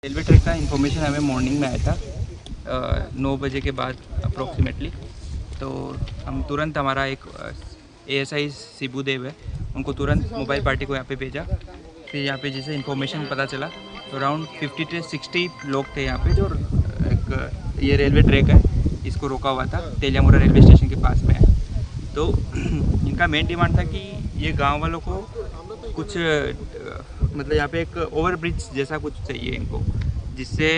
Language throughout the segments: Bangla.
रेलवे ट्रैक का इन्फॉर्मेशन हमें मॉर्निंग में आया था 9 बजे के बाद अप्रोक्सीमेटली। तो हम तुरंत हमारा एक ASI शिबू देव है, उनको तुरंत मोबाइल पार्टी को यहाँ पे भेजा। फिर यहाँ पे जैसे इन्फॉर्मेशन पता चला तो अराउंड 50 से 60 लोग थे यहाँ पे, जो एक ये रेलवे ट्रैक है इसको रोका हुआ था, तेलियामुरा रेलवे स्टेशन के पास में है। तो इनका मेन डिमांड था कि ये गाँव वालों को कुछ मतलब यहाँ पे एक ओवर ब्रिज जैसा कुछ चाहिए इनको, जिससे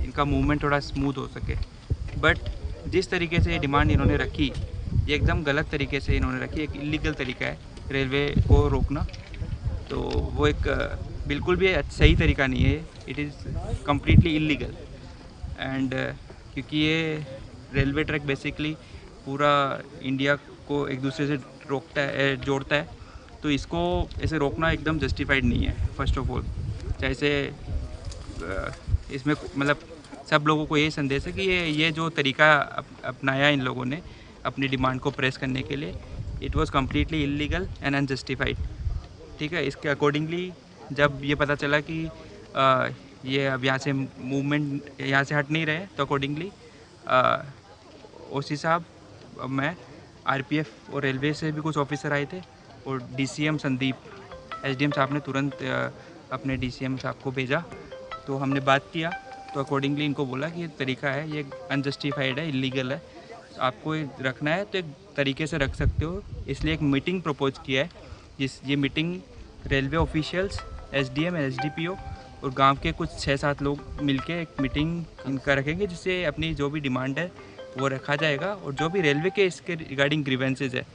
इनका मूवमेंट थोड़ा स्मूथ हो सके। बट जिस तरीके से ये डिमांड इन्होंने रखी, ये एकदम गलत तरीके से इन्होंने रखी। एक इलीगल तरीका है रेलवे को रोकना, तो वो एक बिल्कुल भी सही तरीका नहीं है। It is completely illegal. And क्योंकि ये रेलवे ट्रैक बेसिकली पूरा इंडिया को एक दूसरे से रोकता है, जोड़ता है, तो इसको ऐसे रोकना एकदम जस्टिफाइड नहीं है। फर्स्ट ऑफ ऑल जैसे इसमें मतलब सब लोगों को ये संदेश है कि ये जो तरीका अपनाया इन लोगों ने अपनी डिमांड को प्रेस करने के लिए, it was completely illegal and unjustified. ठीक है, इसके अकॉर्डिंगली जब ये पता चला कि ये अब यहाँ से मूवमेंट यहाँ से हट नहीं रहे, तो अकॉर्डिंगली OC साहब, मैं, RPF और रेलवे से भी कुछ ऑफिसर आए थे, और DCM संदीप, SDM साहब ने तुरंत अपने DCM साहब को भेजा। तो हमने बात किया, तो अकॉर्डिंगली इनको बोला कि ये तरीका है, ये अनजस्टिफाइड है, इलीगल है, आपको ये रखना है तो एक तरीके से रख सकते हो। इसलिए एक मीटिंग प्रपोज किया है। ये meeting railway officials, SDM, SDPO और गांव के कुछ 6-7 लोग मिलके एक मीटिंग इनका रखेंगे, जिससे अपनी जो भी डिमांड है वो रखा जाएगा। और जो भी रेलवे के इसके रिगार्डिंग ग्रीवेंसेज है,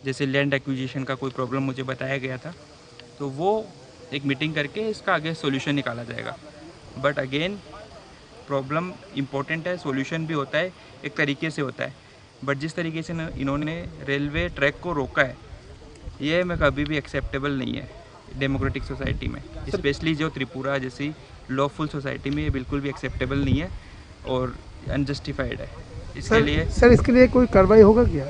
जैसे लैंड एक्विजिशन का कोई प्रॉब्लम मुझे बताया गया था, तो वो एक मीटिंग करके इसका आगे सॉल्यूशन निकाला जाएगा। बट अगेन प्रॉब्लम इम्पोर्टेंट है, सॉल्यूशन भी होता है, एक तरीके से होता है। बट जिस तरीके से इन्होंने रेलवे ट्रैक को रोका है, ये मैं कभी भी एक्सेप्टेबल नहीं है डेमोक्रेटिक सोसाइटी में, स्पेशली जो त्रिपुरा जैसी लॉफुल सोसाइटी में ये बिल्कुल भी एक्सेप्टेबल नहीं है और अनजस्टिफाइड है। इसके लिए सर इसके लिए कोई कार्रवाई होगा क्या?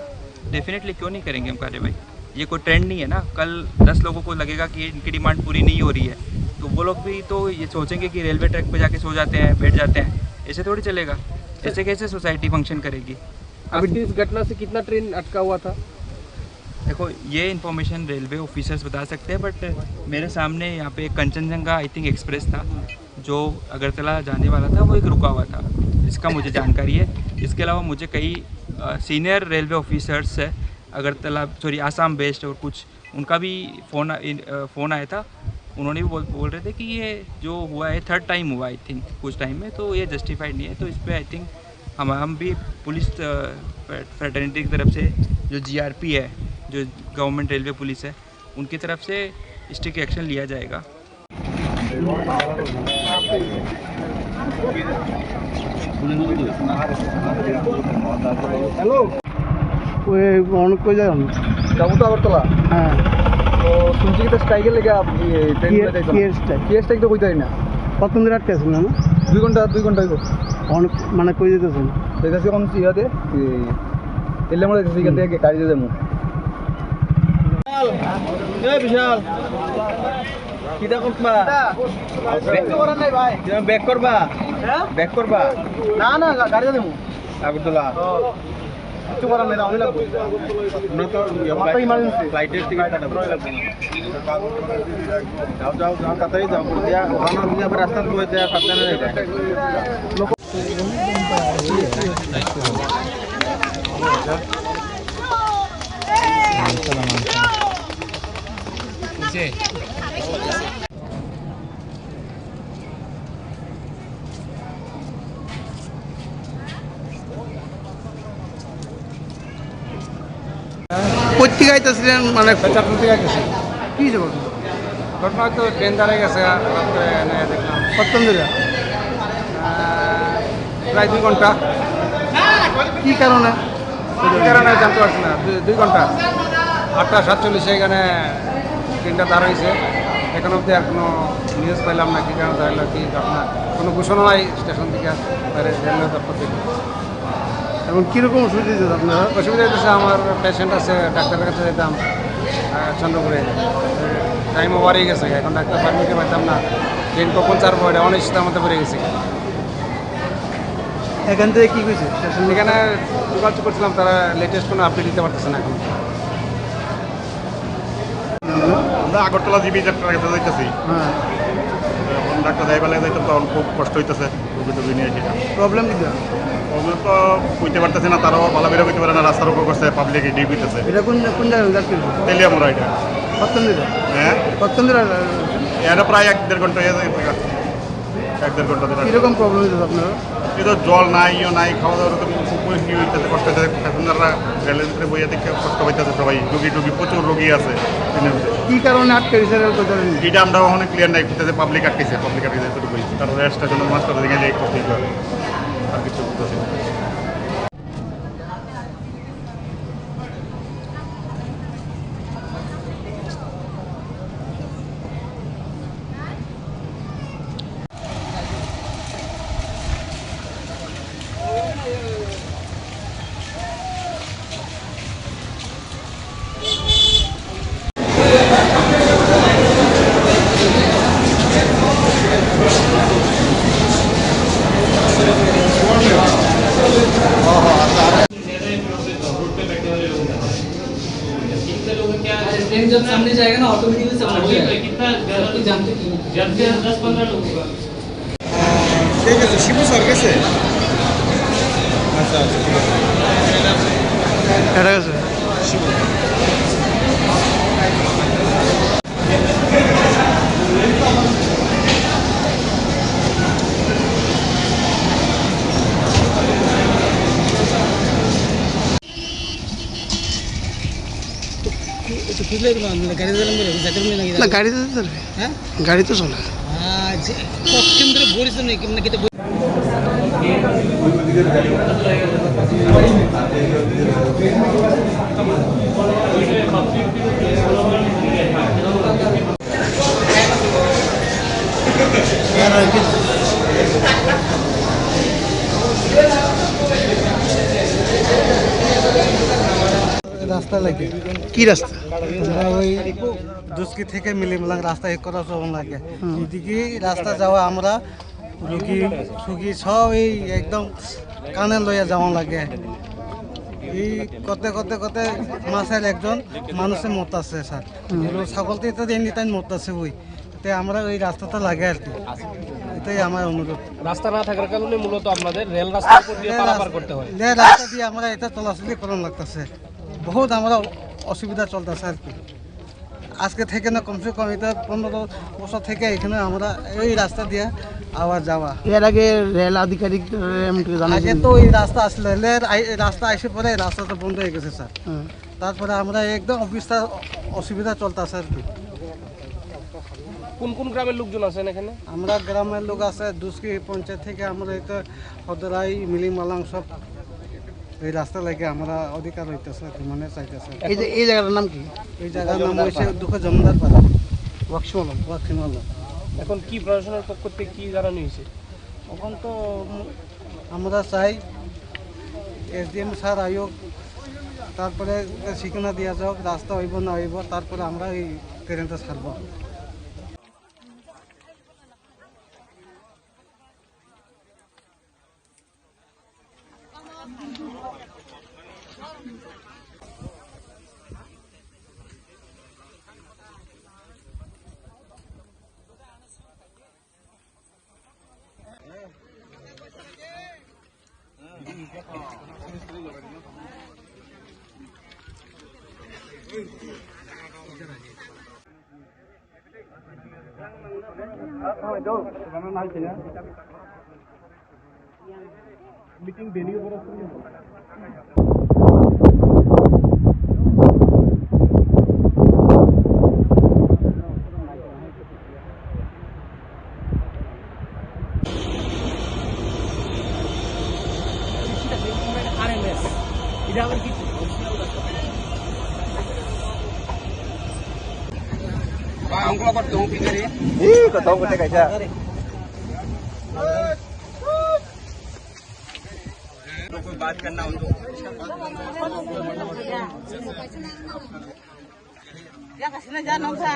डेफिनेटली क्यों नहीं करेंगे हम कार्रवाई। ये कोई ट्रेंड नहीं है ना। कल 10 लोगों को लगेगा कि इनकी डिमांड पूरी नहीं हो रही है, तो वो लोग भी तो ये सोचेंगे कि रेलवे ट्रैक पे जाके सो जाते हैं, बैठ जाते हैं। ऐसे थोड़ी चलेगा, ऐसे कैसे सोसाइटी फंक्शन करेगी। अभी इस घटना से कितना ट्रेन अटका हुआ था? देखो, ये इन्फॉर्मेशन रेलवे ऑफिसर्स बता सकते हैं, बट मेरे सामने यहाँ पे कंचनजंगा आई थिंक एक्सप्रेस था जो अगरतला जाने वाला था, वो एक रुका हुआ था, इसका मुझे जानकारी है। इसके अलावा मुझे कई सीनियर रेलवे ऑफिसर्स है अगरतला, आसाम बेस्ड, और कुछ उनका भी फ़ोन आया था। उन्होंने भी बोल रहे थे कि ये जो हुआ है 3rd टाइम हुआ आई थिंक कुछ टाइम में, तो ये जस्टिफाइड नहीं है। तो इस पर आई थिंक हम भी पुलिस फ्रेटर्निटी की तरफ से, जो GRP है, जो गवर्नमेंट रेलवे पुलिस है, उनकी तरफ से स्ट्रिक्ट एक्शन लिया जाएगा। हेलो, कोई जाबो तो अगरतला। हाँ, तो শুনছি কি স্ট্রাইকের লেগে আপনি ট্রেন কি স্ট্রাইক তো কইতাই না। কত দিন আটকে আছেন না? 2 ঘন্টা হইব। মানে কই যেতেছেন? যেতেছি কোন ইয়াতে তেলিয়ামুড়া যেতেছি, এখান থেকে গাড়ি দিয়ে যাবো। বিশাল কিটা করবা? ব্যাক করা নাই ভাই। তুমি ব্যাক করবা? হ্যাঁ ব্যাক করবা? না না, গাড়ি দিয়ে দেবো আগরতলা। কিছু করার নাই, আমি লাগবো না তো। মাত্র ইমার্জেন্সি ফ্লাইটের টিকিট কাটাবো। যাও তাড়াতাড়ি যাও, দিয়া ওখানে দিয়ে আবার রাস্তা বয়ে দেয়া পারতে না এটা লোক। কোথেকে আইতেছিলেন? মানে চাঁদপুর থেকে আইতেছি। কী যাবো ঘটনা? তো ট্রেন দাঁড়ায় গেছে, দেখলাম। কতক্ষণ ধরে? প্রায় 2 ঘন্টা। কী কারণে জানতে পারছি না। 2 ঘন্টা 8টা 47 এখানে ট্রেনটা দাঁড়াইছে। এখন অবধি আর কোনো নিউজ পাইলাম না, কী কারণে দাঁড়ালো, কী ঘটনা, কোনো ঘোষণা নাই স্টেশন থেকে, রেলওয়ে দপ্তর থেকে। এবং কীরকম অসুবিধা হচ্ছে আপনার? অসুবিধা হচ্ছে, আমার পেশেন্ট আছে, ডাক্তারের কাছে যেতাম চন্দ্রপুরে, টাইম ওভার হয়ে গেছে, এখন ডাক্তার পারমিটে পাইতাম না। ট্রেন কখন ছাড়বো এটা অনিশ্চিতার মধ্যে পড়ে গেছি। এখান থেকে কি হয়েছে স্টেশন এখানে যোগাযোগ করছিলাম, তারা লেটেস্ট কোনো আপডেট দিতে পারতেছে না এখন। আমরা আগরতলা জিবি ডাক্তার কাছে যাইতেছি, হ্যাঁ এখন ডাক্তার যাই বেলায় যাইতাম, তখন খুব কষ্ট হইতেছে রুগী টুগী নিয়ে সেটা প্রবলেম কি প্রবলেম তো বুঝতে পারতেছে না, তারাও ভালো বেরো হইতে পারে না, রাস্তার উপর করছে, পাবলিক ডিপ হইতেছে। এটা কোন কোন জায়গায় যাচ্ছি তেলিয়ামোড়া এটা, কতক্ষণ দিলে হ্যাঁ কতক্ষণ দিলে এটা প্রায় 1-1.5 ঘন্টা 1-1.5 ঘন্টা ধরে। কীরকম প্রবলেম হয়েছে আপনার? এই তো জল নাই, নাই, খাওয়া দাওয়ার তো খুব ই হইতেছে, কষ্ট হইতেছে। প্যাসেঞ্জাররা রেলের ভিতরে বইয়া দেখে কষ্ট পাইতেছে সবাই, রুগী টুগী প্রচুর রুগী আছে ট্রেনের ভিতরে। কী কারণে আটকে দিয়েছে রেল কোথায়? এটা আমরা ওখানে ক্লিয়ার নাই করতেছে, পাবলিক আটকেছে এতটুকুই। তারপরে স্টেশনের মাস্টার দিকে যাই করতেই হবে, আর কিছু করতেছে না। ट्रेन जब सामने जाएगा ना ऑटोमेटिकली सब लग जाएगा। कितना कोई जानते नहीं 10-15 लोग होगा। ঠিক আছে, শিবু স্যার গেছে? আচ্ছা আচ্ছা, ঠিক আছে। এটা গেছে শিবু না গাড়িতে চলবে, হ্যাঁ গাড়িতে চলে। রাস্তা লাগে কি রাস্তা? ওই দুষ্কি থেকে মিলিমলাং রাস্তা এক করা চলন লাগে, এদিকে রাস্তা যাওয়া আমরা রুগী সুগী সব এই একদম কানে লইয়া যাওয়া লাগে। এই করতে করতে করতে মাসের একজন মানুষের মত আছে স্যার, ছাগলতে তো এমনি টাইম মত আছে ওই তাই আমরা ওই রাস্তাটা লাগে আর কি, এটাই আমার অনুরোধ। রাস্তা না থাকার কারণে মূলত আপনাদের রেল রাস্তার উপর দিয়ে পারাপার করতে হয়। রেল রাস্তা দিয়ে আমরা এটা চলাচলি করানো লাগতেছে, বহুত আমরা অসুবিধা চলতেছে আর কি। আজকে থেকে না কমসে কম এটা 15 বছর থেকে এখানে আমরা এই রাস্তা দিয়ে আবার যাওয়া। এর আগে রেল আধিকারিক আগে তো ওই রাস্তা আসলে রেলের রাস্তা এসে পরে রাস্তাটা বন্ধ হয়ে গেছে স্যার, তারপরে আমরা একদম অসুবিধা চলতেছে আর কি। কোন কোন গ্রামের লোকজন আছেন এখানে? আমরা গ্রামের লোক আছে দুষ্কি পঞ্চায়েত থেকে আমরা এটা হদরাই মিলিমালাং সব এই রাস্তা লাগে আমরা অধিকার হইতেছে মানে চাইতেছে। এই জায়গাটার নাম কি? এই জায়গার নাম হচ্ছে দুঃখ জমিদার পাড়া, ওয়াক্সিমালম। এখন কি প্রশাসনের পক্ষ থেকে কি জানানো হয়েছে? এখন তো আমরা চাই SDM স্যার আয়োগ, তারপরে ঠিকানা দিয়া যাক, রাস্তা হইব না হইব, তারপরে আমরা এই ট্রেনটা ছাড়ব। মিটিং বেরিয়ে পড়া এটা আবার কি कोई बात करना उनको Ya kasih aja nong sa.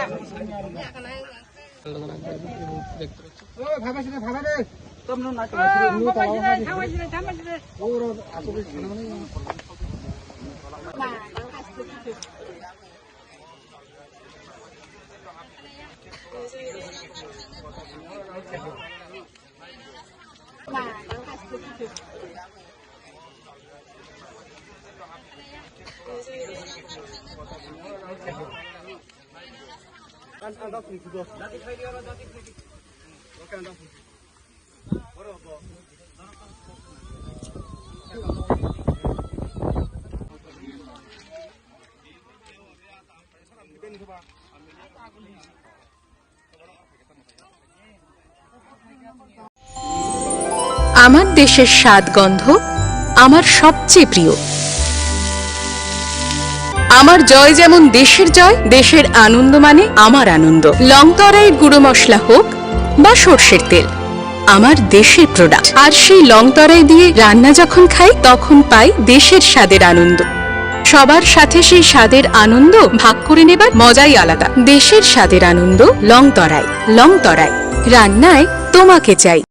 আমার দেশের স্বাদ গন্ধ আমার সবচেয়ে প্রিয়। আমার জয় যেমন দেশের জয়, দেশের আনন্দ মানে আমার আনন্দ। লংতরাইয়ের গুঁড়ো মশলা হোক বা সর্ষের তেল, আমার দেশের প্রোডাক্ট। আর সেই লংতরাই দিয়ে রান্না যখন খাই তখন পাই দেশের স্বাদের আনন্দ। সবার সাথে সেই স্বাদের আনন্দ ভাগ করে নেবার মজাই আলাদা। দেশের স্বাদের আনন্দ লংতরাই। লংতরাই, রান্নায় তোমাকে চাই।